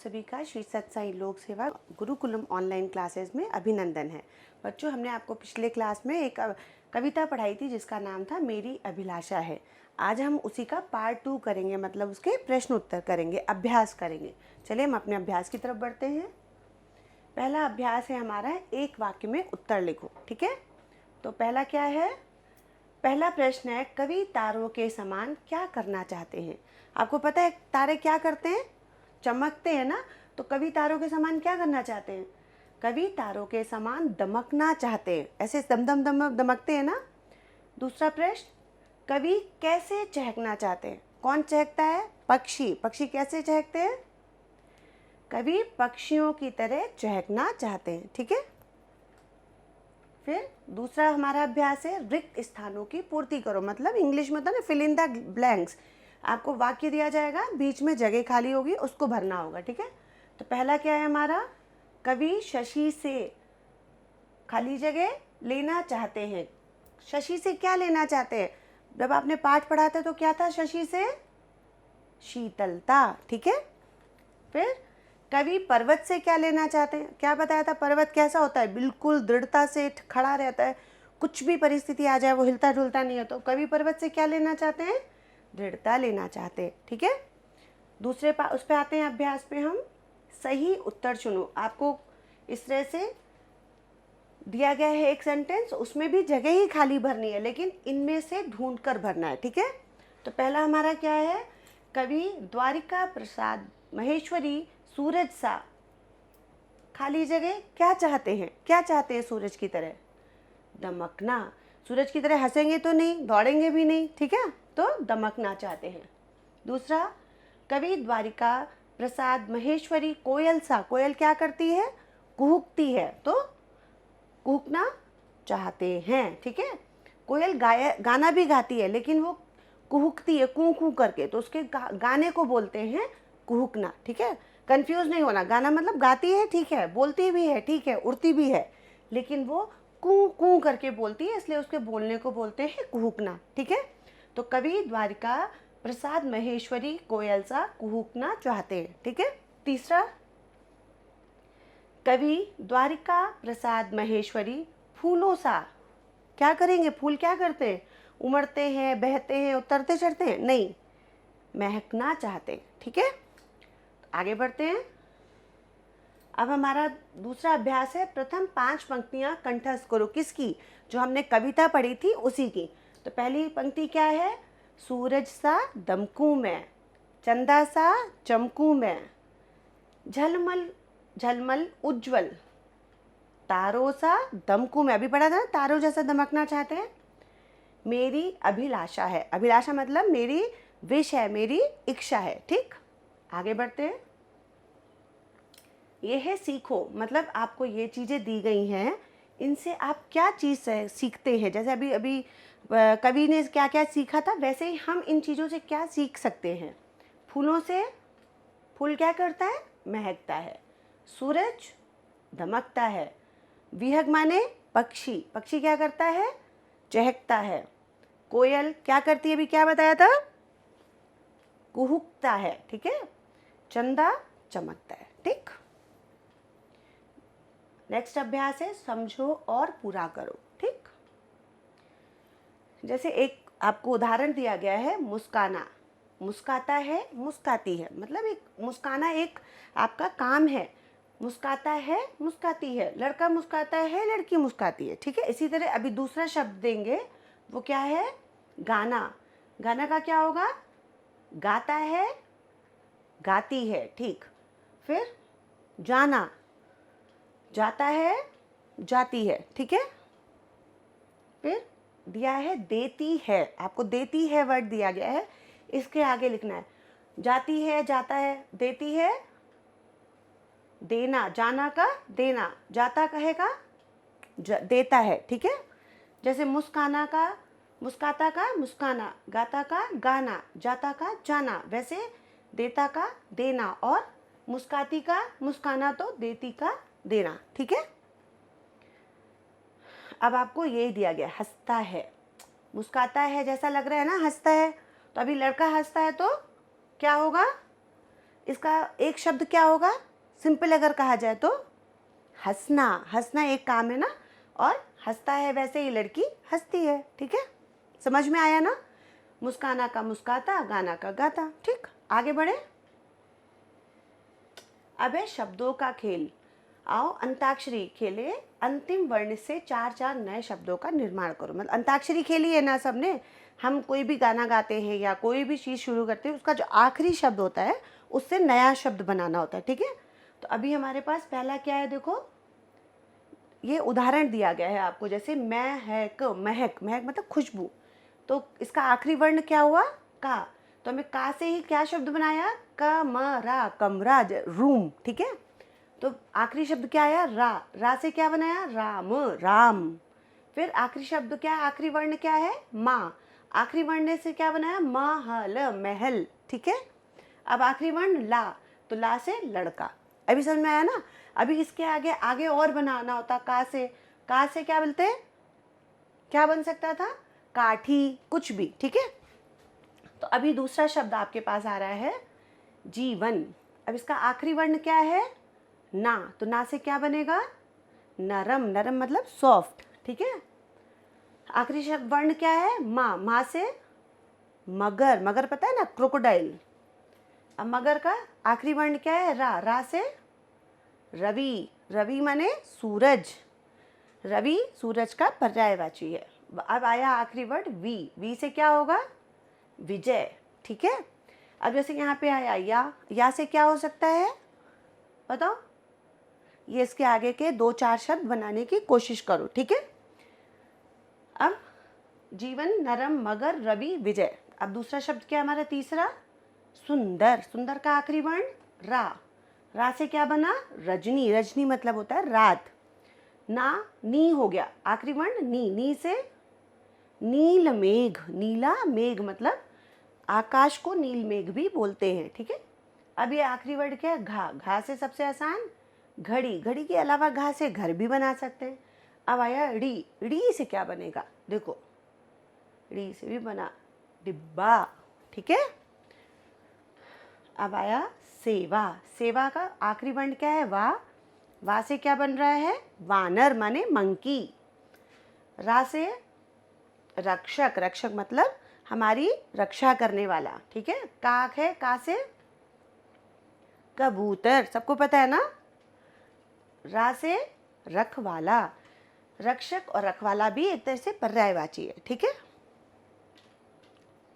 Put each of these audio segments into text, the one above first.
सभी का श्री सत्साई लोक सेवा गुरुकुलम ऑनलाइन क्लासेस में अभिनंदन है। बच्चों, हमने आपको पिछले क्लास में एक कविता पढ़ाई थी जिसका नाम था मेरी अभिलाषा है। आज हम उसी का पार्ट 2 करेंगे, मतलब उसके प्रश्न उत्तर करेंगे, अभ्यास करेंगे। चलिए हम अपने अभ्यास की तरफ बढ़ते हैं। पहला अभ्यास है हमारा, एक वाक्य में उत्तर लिखो। ठीक है, तो पहला क्या है? पहला प्रश्न है, कवि तारों के समान क्या करना चाहते हैं? आपको पता है तारे क्या करते हैं? चमकते हैं ना। तो कवि तारों के समान क्या करना चाहते हैं? कवि तारों के समान दमकना चाहते हैं। ऐसे दम दम दम दमकते हैं ना। दूसरा प्रश्न, कवि कैसे चहकना चाहते हैं? कौन चहकता है? पक्षी। पक्षी कैसे चहकते हैं? कवि पक्षियों की तरह चहकना चाहते हैं। ठीक है। फिर दूसरा हमारा अभ्यास है, रिक्त स्थानों की पूर्ति करो। मतलब इंग्लिश में होता है ना, फिल इन द ब्लैंक्स। आपको वाक्य दिया जाएगा, बीच में जगह खाली होगी, उसको भरना होगा। ठीक है। तो पहला क्या है हमारा, कवि शशि से खाली जगह लेना चाहते हैं। शशि से क्या लेना चाहते हैं? जब आपने पाठ पढ़ा था तो क्या था शशि से? शीतलता। ठीक है। फिर कवि पर्वत से क्या लेना चाहते हैं? क्या बताया था? पर्वत कैसा होता है? बिल्कुल दृढ़ता से खड़ा रहता है, कुछ भी परिस्थिति आ जाए वो हिलता डुलता नहीं है। तो कवि पर्वत से क्या लेना चाहते हैं? दृढ़ता लेना चाहते हैं। ठीक है। दूसरे उस पे आते हैं अभ्यास पे हम, सही उत्तर चुनो। आपको इस तरह से दिया गया है एक सेंटेंस, उसमें भी जगह ही खाली भरनी है, लेकिन इनमें से ढूंढ कर भरना है। ठीक है। तो पहला हमारा क्या है, कवि द्वारिका प्रसाद महेश्वरी सूरज सा खाली जगह क्या चाहते हैं? क्या चाहते हैं सूरज की तरह? दमकना। सूरज की तरह हंसेंगे तो नहीं, दौड़ेंगे भी नहीं। ठीक है, तो दमकना चाहते हैं। दूसरा, कवि द्वारिका प्रसाद महेश्वरी कोयल सा। कोयल क्या करती है? कुहुकती है, तो कुहुकना चाहते हैं। ठीक है। कोयल गाना भी गाती है, लेकिन वो कुहुकती है कू कू करके, तो उसके गाने को बोलते हैं कुहुकना। ठीक है, कंफ्यूज नहीं होना। गाना मतलब गाती है, ठीक है, बोलती भी है, ठीक है, उड़ती भी है, लेकिन वो कू कू करके बोलती है, इसलिए उसके बोलने को बोलते हैं कुहुकना। ठीक है। तो कवि द्वारिका प्रसाद महेश्वरी कोयल सा कुहुकना चाहते हैं। ठीक है। तीसरा, कवि द्वारिका प्रसाद महेश्वरी फूलों सा क्या करेंगे? फूल क्या करते हैं? उमड़ते हैं, बहते हैं, उतरते चढ़ते हैं? नहीं, महकना चाहते हैं। ठीक है। आगे बढ़ते हैं। अब हमारा दूसरा अभ्यास है, प्रथम 5 पंक्तियां कंठस्थ करो। किसकी? जो हमने कविता पढ़ी थी उसी की। तो पहली पंक्ति क्या है? सूरज सा दमकूं मैं, चंदा सा चमकूं मैं, झलमल झलमल उज्जवल, तारों सा दमकूं मैं। अभी पढ़ा था ना, तारों जैसा दमकना चाहते हैं। मेरी अभिलाषा है। अभिलाषा मतलब मेरी विश है, मेरी इच्छा है। ठीक। आगे बढ़ते हैं। ये है सीखो, मतलब आपको ये चीज़ें दी गई हैं, इनसे आप क्या चीज़ सीखते हैं। जैसे अभी अभी कवि ने क्या क्या सीखा था, वैसे ही हम इन चीज़ों से क्या सीख सकते हैं। फूलों से, फूल क्या करता है? महकता है। सूरज दमकता है। विहग माने पक्षी, पक्षी क्या करता है? चहकता है। कोयल क्या करती है? अभी क्या बताया था? कुहुकता है। ठीक है। चंदा चमकता है। ठीक। नेक्स्ट अभ्यास है, समझो और पूरा करो। ठीक। जैसे एक आपको उदाहरण दिया गया है, मुस्काना। मुस्काता है, मुस्काती है, मतलब एक मुस्काना एक आपका काम है। मुस्काता है, मुस्काती है, लड़का मुस्काता है, लड़की मुस्काती है। ठीक है। इसी तरह अभी दूसरा शब्द देंगे, वो क्या है? गाना। गाना का क्या होगा? गाता है, गाती है। ठीक। फिर जाना, जाता है, जाती है। ठीक है। फिर दिया है देती है। आपको देती है वर्ड दिया गया है, इसके आगे लिखना है जाती है, जाता है, देती है, देना, जाना का देना, जाता कहेगा देता है। ठीक है। जैसे मुस्काना का मुस्काता का मुस्काना, गाता का गाना, जाता का जाना, वैसे देता का देना और मुस्काती का मुस्काना, तो देती का देना। ठीक है। अब आपको ये दिया गया, हंसता है। मुस्काता है जैसा लग रहा है ना, हंसता है। तो अभी लड़का हंसता है तो क्या होगा? इसका एक शब्द क्या होगा? सिंपल अगर कहा जाए तो हंसना। हंसना एक काम है ना, और हंसता है वैसे ये लड़की हंसती है। ठीक है, समझ में आया ना? मुस्काना का मुस्काता, गाना का गाता। ठीक, आगे बढ़े। अब है शब्दों का खेल। आओ अंताक्षरी खेले, अंतिम वर्ण से 4-4 नए शब्दों का निर्माण करो। मतलब अंताक्षरी खेली है ना सबने। हम कोई भी गाना गाते हैं या कोई भी चीज़ शुरू करते हैं, उसका जो आखिरी शब्द होता है उससे नया शब्द बनाना होता है। ठीक है, तो अभी हमारे पास पहला क्या है? देखो, ये उदाहरण दिया गया है आपको, जैसे महक। महक, महक मतलब खुशबू। तो इसका आखिरी वर्ण क्या हुआ? का। तो हमें का से ही क्या शब्द बनाया? कमरा, कमरा, रूम। ठीक है, तो आखिरी शब्द क्या आया? रा। रा से क्या बनाया? राम, राम। फिर आखिरी शब्द क्या है? आखिरी वर्ण क्या है? माँ। आखिरी वर्ण से क्या बनाया? महल, महल। ठीक है, अब आखिरी वर्ण ला, तो ला से लड़का। अभी समझ में आया ना? अभी इसके आगे आगे और बनाना होता। का से, का से क्या बोलते हैं? क्या बन सकता था? काठी, कुछ भी। ठीक है, तो अभी दूसरा शब्द आपके पास आ रहा है जीवन। अब इसका आखिरी वर्ण क्या है? ना, तो ना से क्या बनेगा? नरम। नरम मतलब सॉफ्ट। ठीक है, आखिरी शब्द वर्ण क्या है? माँ। माँ से मगर। मगर पता है ना, क्रोकोडाइल। अब मगर का आखिरी वर्ण क्या है? रा। रा से रवि। रवि माने सूरज। रवि सूरज का पर्यायवाची है। अब आया आखिरी वर्ड वी। वी से क्या होगा? विजय। ठीक है, अब जैसे यहाँ पे आया या से क्या हो सकता है? बताओ। ये इसके आगे के 2-4 शब्द बनाने की कोशिश करो। ठीक है, अब जीवन, नरम, मगर, रवि, विजय। अब दूसरा शब्द क्या है हमारा? तीसरा सुंदर। सुंदर का आखिरी वर्ण रा। रा से क्या बना? रजनी। रजनी मतलब होता है रात। ना, नी हो गया, आखिरी वर्ण नी। नी से नील मेघ। नीला मेघ मतलब आकाश को नील मेघ भी बोलते हैं। ठीक है, अब ये आखिरी वर्ड क्या है? घा। घा से सबसे आसान घड़ी। घड़ी के अलावा घा से घर भी बना सकते हैं। अब आया ड़ी। ड़ी से क्या बनेगा? देखो, ड़ी से भी बना डिब्बा। ठीक है, अब आया सेवा। सेवा का आखिरी वर्ण क्या है? वा। वा से क्या बन रहा है? वानर माने मंकी। रा से रक्षक। रक्षक मतलब हमारी रक्षा करने वाला। ठीक है, काक है। का से कबूतर, सबको पता है ना? रा से रखवाला। रक्षक और रखवाला भी एक तरह से पर्यायवाची है। ठीक है,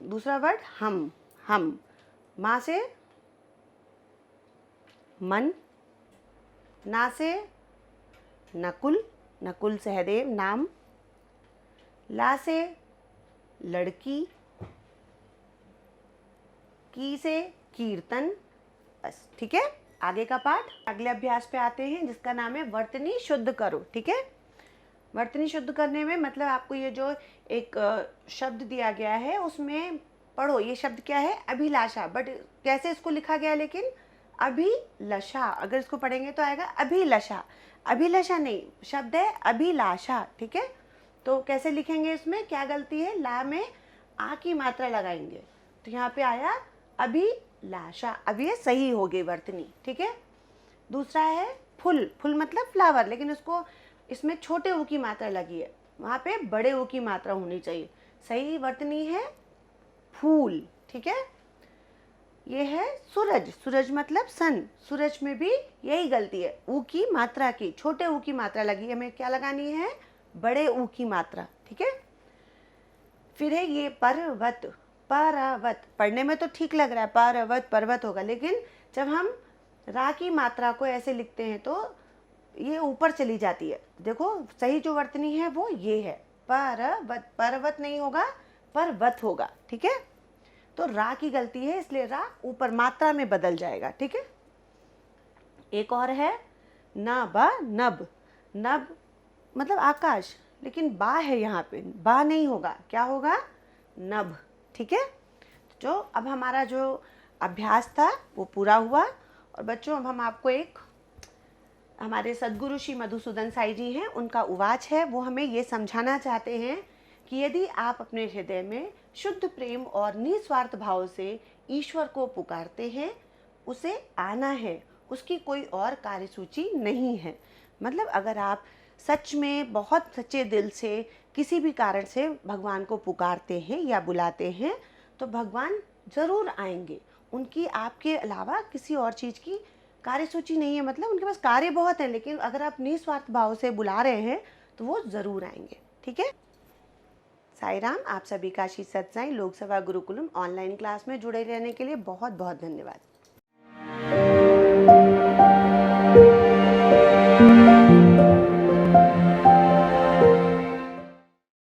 दूसरा वर्ड हम। हम। माँ से मन। ना से नकुल। नकुल सहदेव नाम। ला से लड़की। की से कीर्तन। बस। ठीक है, आगे का पाठ अगले अभ्यास पे आते हैं, जिसका नाम है वर्तनी शुद्ध करो। ठीक है, वर्तनी शुद्ध करने में मतलब आपको ये जो एक शब्द दिया गया है उसमें पढ़ो। ये शब्द क्या है? अभिलाषा। बट कैसे इसको लिखा गया? लेकिन अभिलषा। अगर इसको पढ़ेंगे तो आएगा अभिलषा। अभिलषा नहीं, शब्द है अभिलाषा। ठीक है, तो कैसे लिखेंगे? इसमें क्या गलती है? ला में आ की मात्रा लगाएंगे, तो यहाँ पे आया अभिलाषा। अब ये सही हो गई वर्तनी। ठीक है, दूसरा है फुल। फुल मतलब फ्लावर, लेकिन उसको इसमें छोटे ऊ की मात्रा लगी है, वहाँ पे बड़े ऊ की मात्रा होनी चाहिए। सही वर्तनी है फूल। ठीक है, ये है सूरज। सूरज मतलब सन। सूरज में भी यही गलती है, ऊ की मात्रा की, छोटे ऊ की मात्रा लगी, हमें क्या लगानी है? बड़े ऊ की मात्रा। ठीक है, फिर है ये पर्वत। पर्वत पढ़ने में तो ठीक लग रहा है, पर्वत पर्वत होगा, लेकिन जब हम रा की मात्रा को ऐसे लिखते हैं तो ये ऊपर चली जाती है। देखो, सही जो वर्तनी है वो ये है पर्वत। पर्वत नहीं होगा, पर्वत होगा। ठीक है, तो रा की गलती है, इसलिए रा ऊपर मात्रा में बदल जाएगा। ठीक है, एक और है नभ। नभ। नभ मतलब आकाश, लेकिन बा है यहाँ पे, बा नहीं होगा, क्या होगा? नभ। ठीक है, जो अब हमारा जो अभ्यास था वो पूरा हुआ। और बच्चों, अब हम आपको एक हमारे सद्गुरु श्री मधुसूदन साई जी हैं, उनका उवाच है, वो हमें ये समझाना चाहते हैं कि यदि आप अपने हृदय में शुद्ध प्रेम और निस्वार्थ भाव से ईश्वर को पुकारते हैं उसे आना है, उसकी कोई और कार्यसूची नहीं है। मतलब अगर आप सच में बहुत सच्चे दिल से किसी भी कारण से भगवान को पुकारते हैं या बुलाते हैं तो भगवान ज़रूर आएंगे। उनकी आपके अलावा किसी और चीज़ की कार्यसूची नहीं है, मतलब उनके पास कार्य बहुत हैं, लेकिन अगर आप निस्वार्थ भाव से बुला रहे हैं तो वो ज़रूर आएंगे। ठीक है। साई राम। आप सभी का आशीष सत्साई लोक सेवा गुरुकुलम ऑनलाइन क्लास में जुड़े रहने के लिए बहुत बहुत धन्यवाद।